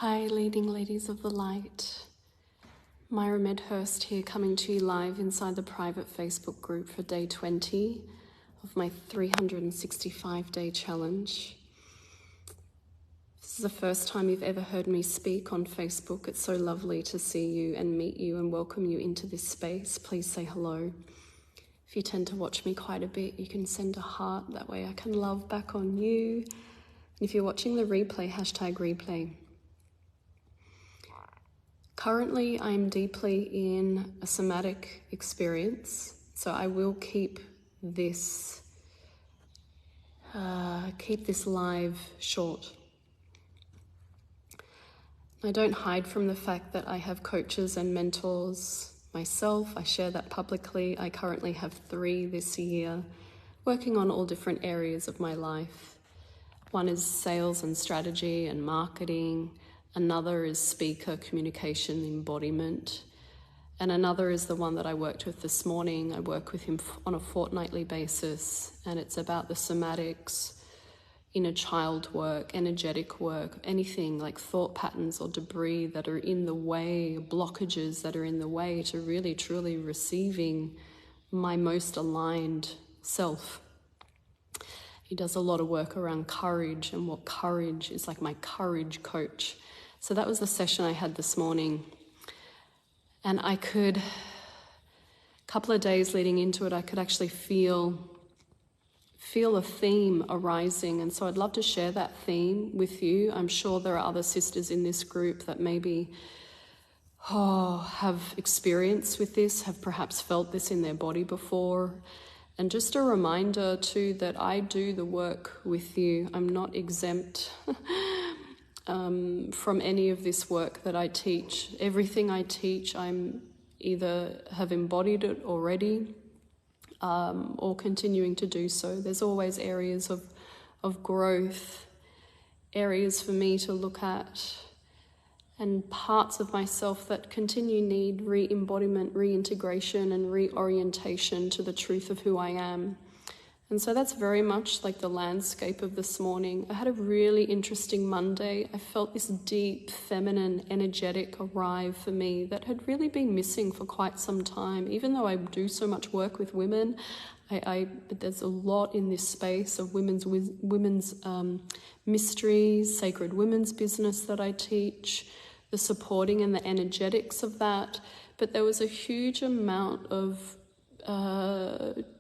Hi, leading ladies of the light. Myra Medhurst here, coming to you live inside the private Facebook group for day 20 of my 365-day challenge. This is the first time you've ever heard me speak on Facebook. It's so lovely to see you and meet you and welcome you into this space. Please say hello. If you tend to watch me quite a bit, you can send a heart. That way I can love back on you. And if you're watching the replay, #replay. Currently, I'm deeply in a somatic experience, so I will keep this live short. I don't hide from the fact that I have coaches and mentors myself. I share that publicly. I currently have 3 this year, working on all different areas of my life. One is sales and strategy and marketing. Another is speaker, communication, embodiment. And another is the one that I worked with this morning. I work with him on a fortnightly basis, and it's about the somatics, inner child work, energetic work, anything like thought patterns or debris that are in the way, blockages that are in the way to really truly receiving my most aligned self. He does a lot of work around courage and what courage is, like my courage coach. So that was the session I had this morning. And I could, a couple of days leading into it, I could actually feel a theme arising. And so I'd love to share that theme with you. I'm sure there are other sisters in this group that maybe have experience with this, have perhaps felt this in their body before. And just a reminder too that I do the work with you. I'm not exempt from any of this work that I teach. Everything I teach, I'm either have embodied it already or continuing to do so. There's always areas of growth, areas for me to look at, and parts of myself that continue need re-embodiment, reintegration, and reorientation to the truth of who I am. And so that's very much like the landscape of this morning. I had a really interesting Monday. I felt this deep, feminine, energetic arrive for me that had really been missing for quite some time. Even though I do so much work with women, but there's a lot in this space of women's mysteries, sacred women's business that I teach, the supporting and the energetics of that. But there was a huge amount of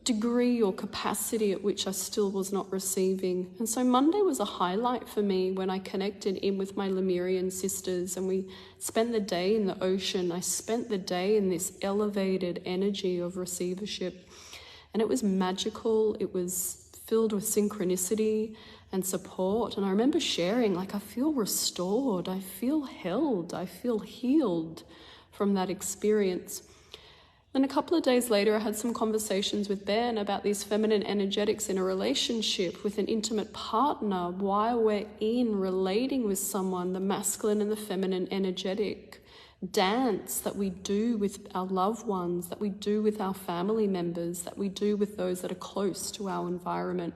degree or capacity at which I still was not receiving. And so Monday was a highlight for me when I connected in with my Lemurian sisters and we spent the day in the ocean. I spent the day in this elevated energy of receivership. And it was magical. It was filled with synchronicity and support. And I remember sharing, like, I feel restored. I feel held. I feel healed from that experience. And a couple of days later, I had some conversations with Ben about these feminine energetics in a relationship with an intimate partner while we're relating with someone, the masculine and the feminine energetic dance that we do with our loved ones, that we do with our family members, that we do with those that are close to our environment.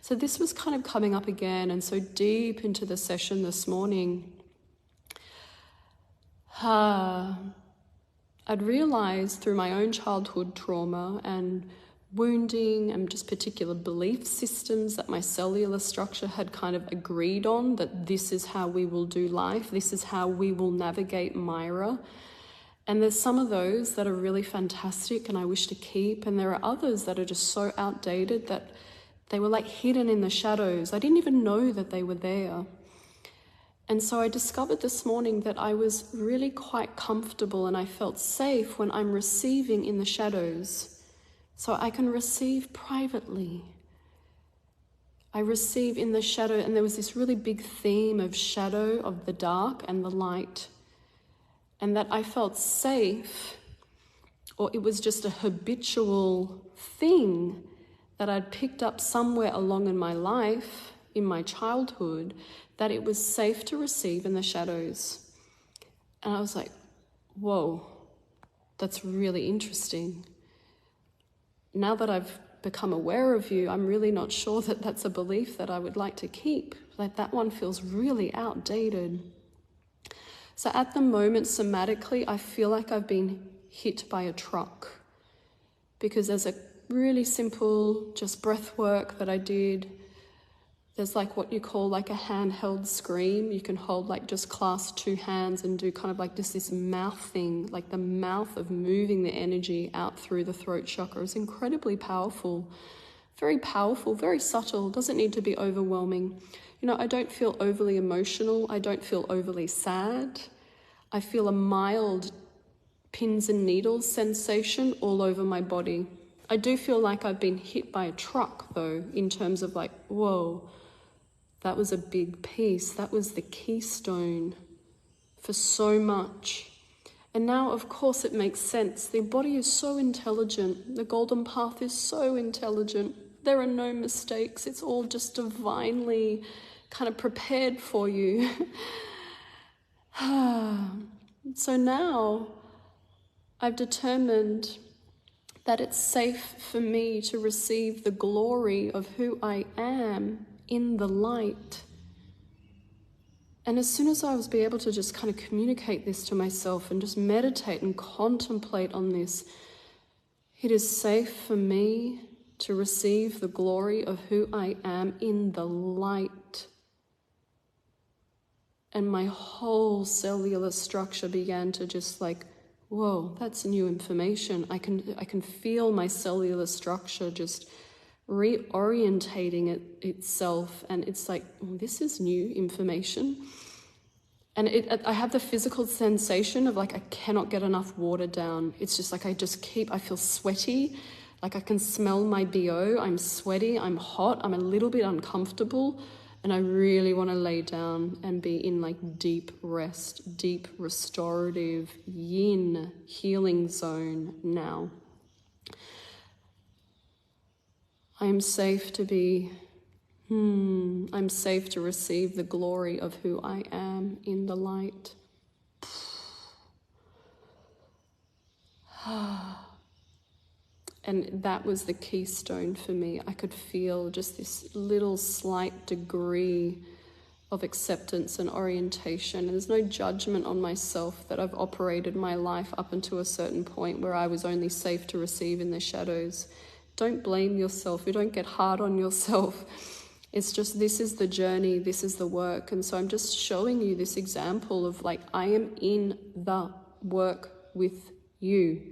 So this was kind of coming up again, and so deep into the session this morning, I'd realized through my own childhood trauma and wounding and just particular belief systems that my cellular structure had kind of agreed on, that this is how we will do life, this is how we will navigate Myra. And there's some of those that are really fantastic and I wish to keep, and there are others that are just so outdated that they were like hidden in the shadows. I didn't even know that they were there. And so I discovered this morning that I was really quite comfortable and I felt safe when I'm receiving in the shadows. So I can receive privately. I receive in the shadow, and there was this really big theme of shadow, of the dark and the light. And that I felt safe, or it was just a habitual thing that I'd picked up somewhere along in my life, in my childhood, that it was safe to receive in the shadows. And I was like, whoa, that's really interesting. Now that I've become aware of you, I'm really not sure that that's a belief that I would like to keep. Like, that one feels really outdated. So at the moment, somatically, I feel like I've been hit by a truck, because there's a really simple just breath work that I did. There's like what you call like a handheld scream. You can hold like just clasp two hands and do kind of like just this mouth thing, like the mouth of moving the energy out through the throat chakra is incredibly powerful, very subtle, doesn't need to be overwhelming. You know, I don't feel overly emotional. I don't feel overly sad. I feel a mild pins and needles sensation all over my body. I do feel like I've been hit by a truck though, in terms of like, whoa, that was a big piece. That was the keystone for so much. And now, of course, it makes sense. The body is so intelligent. The golden path is so intelligent. There are no mistakes. It's all just divinely kind of prepared for you. So now I've determined that it's safe for me to receive the glory of who I am in the light. And as soon as I was able to just kind of communicate this to myself and just meditate and contemplate on this, it is safe for me to receive the glory of who I am in the light. And my whole cellular structure began to just like, whoa, that's new information. I can feel my cellular structure just reorientating itself, and it's like, this is new information. And I have the physical sensation of like I cannot get enough water down. It's just like I feel sweaty, like I can smell my BO. I'm sweaty, I'm hot, I'm a little bit uncomfortable, and I really want to lay down and be in like deep rest, deep restorative yin healing zone now. I am safe to be, I'm safe to receive the glory of who I am in the light. And that was the keystone for me. I could feel just this little slight degree of acceptance and orientation. And there's no judgment on myself that I've operated my life up until a certain point where I was only safe to receive in the shadows. Don't blame yourself. You don't get hard on yourself. It's just, this is the journey, this is the work. And so I'm just showing you this example of like, I am in the work with you.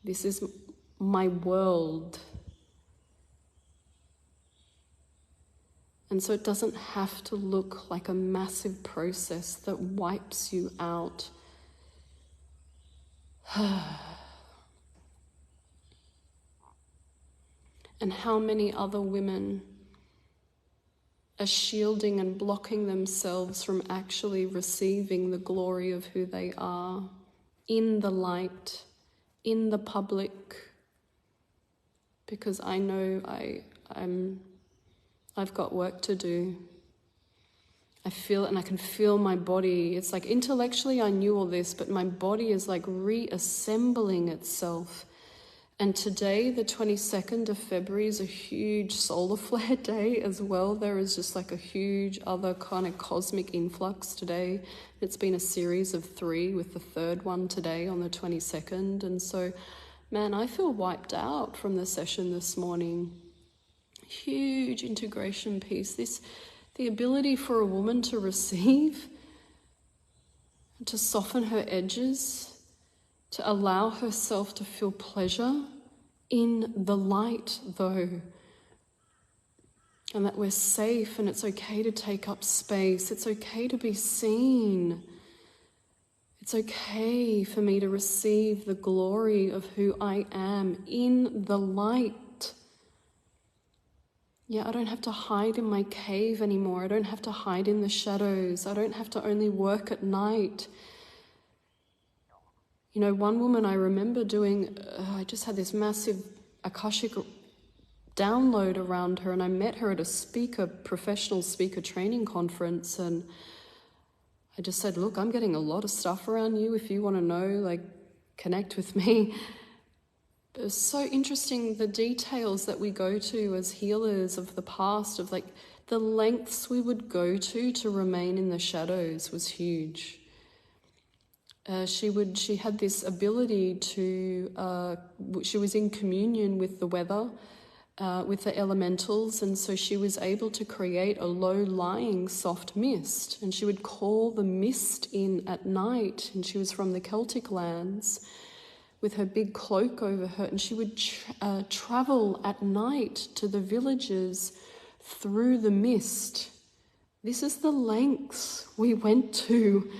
This is my world. And so it doesn't have to look like a massive process that wipes you out. And how many other women are shielding and blocking themselves from actually receiving the glory of who they are in the light, in the public, because I know I've got work to do. I feel it, and I can feel my body. It's like intellectually I knew all this, but my body is like reassembling itself. And today, the 22nd of February, is a huge solar flare day as well. There is just like a huge other kind of cosmic influx today. It's been a series of 3 with the third one today on the 22nd. And so, man, I feel wiped out from the session this morning. Huge integration piece. The ability for a woman to receive, to soften her edges, to allow herself to feel pleasure in the light, though. And that we're safe and it's okay to take up space. It's okay to be seen. It's okay for me to receive the glory of who I am in the light. Yeah, I don't have to hide in my cave anymore. I don't have to hide in the shadows. I don't have to only work at night. You know, one woman I remember doing, I just had this massive Akashic download around her, and I met her at a professional speaker training conference, and I just said, look, I'm getting a lot of stuff around you. If you want to know, like, connect with me. It's so interesting, the details that we go to as healers of the past, of like The lengths we would go to remain in the shadows was huge. She had this ability to, she was in communion with the weather, with the elementals, and so she was able to create a low-lying soft mist, and she would call the mist in at night, and she was from the Celtic lands with her big cloak over her, and she would travel at night to the villages through the mist. This is the lengths we went to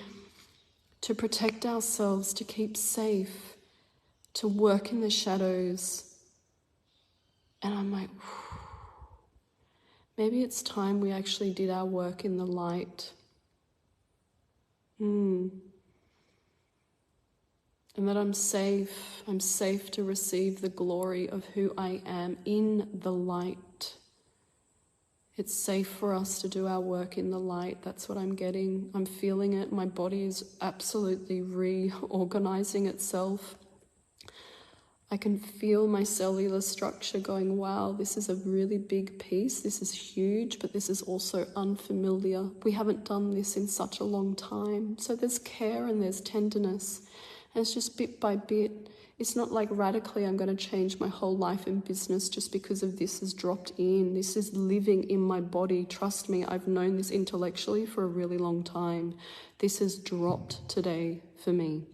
protect ourselves, to keep safe, to work in the shadows. And I'm like, maybe it's time we actually did our work in the light. And that I'm safe to receive the glory of who I am in the light. It's safe for us to do our work in the light. That's what I'm getting. I'm feeling it. My body is absolutely reorganizing itself. I can feel my cellular structure going, wow, this is a really big piece. This is huge, but this is also unfamiliar. We haven't done this in such a long time. So there's care and there's tenderness. And it's just bit by bit. It's not like radically I'm going to change my whole life and business just because of this has dropped in. This is living in my body. Trust me, I've known this intellectually for a really long time. This has dropped today for me.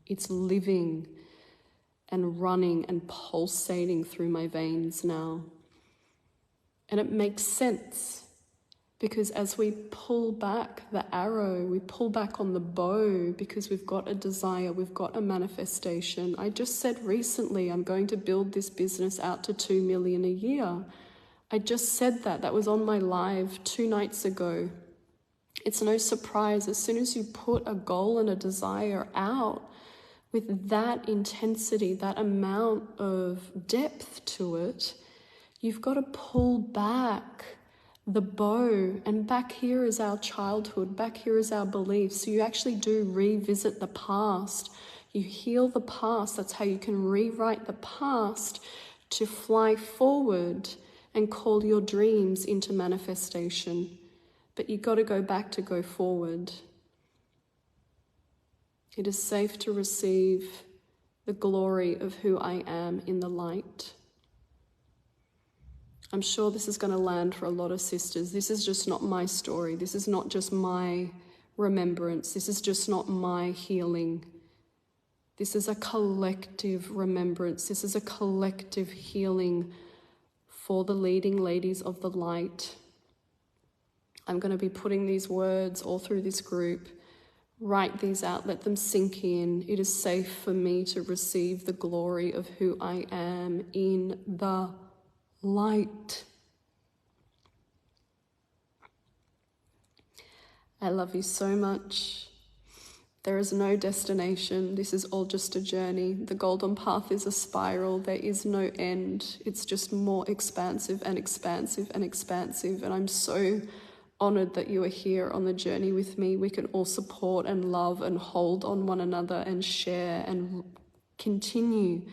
It's living and running and pulsating through my veins now. And it makes sense. Because as we pull back the arrow, we pull back on the bow because we've got a desire, we've got a manifestation. I just said recently I'm going to build this business out to 2 million a year. I just said that. That was on my live 2 nights ago. It's no surprise. As soon as you put a goal and a desire out with that intensity, that amount of depth to it, you've got to pull back the bow, and back here is our childhood, back here is our beliefs. So you actually do revisit the past. You heal the past. That's how you can rewrite the past to fly forward and call your dreams into manifestation. But you've got to go back to go forward. It is safe to receive the glory of who I am in the light. I'm sure this is going to land for a lot of sisters. This is just not my story. This is not just my remembrance. This is just not my healing. This is a collective remembrance. This is a collective healing for the leading ladies of the light. I'm going to be putting these words all through this group. Write these out. Let them sink in. It is safe for me to receive the glory of who I am in the light. I love you so much. There is no destination. This is all just a journey. The golden path is a spiral. There is no end. It's just more expansive and expansive and expansive. And I'm so honored that you are here on the journey with me. We can all support and love and hold on one another and share and continue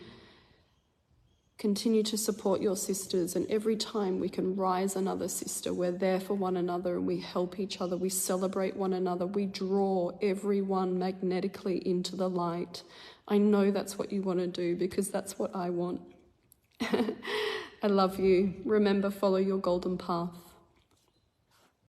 to support your sisters. And every time we can rise another sister, we're there for one another and we help each other. We celebrate one another. We draw everyone magnetically into the light. I know that's what you want to do because that's what I want. I love you. Remember, follow your golden path.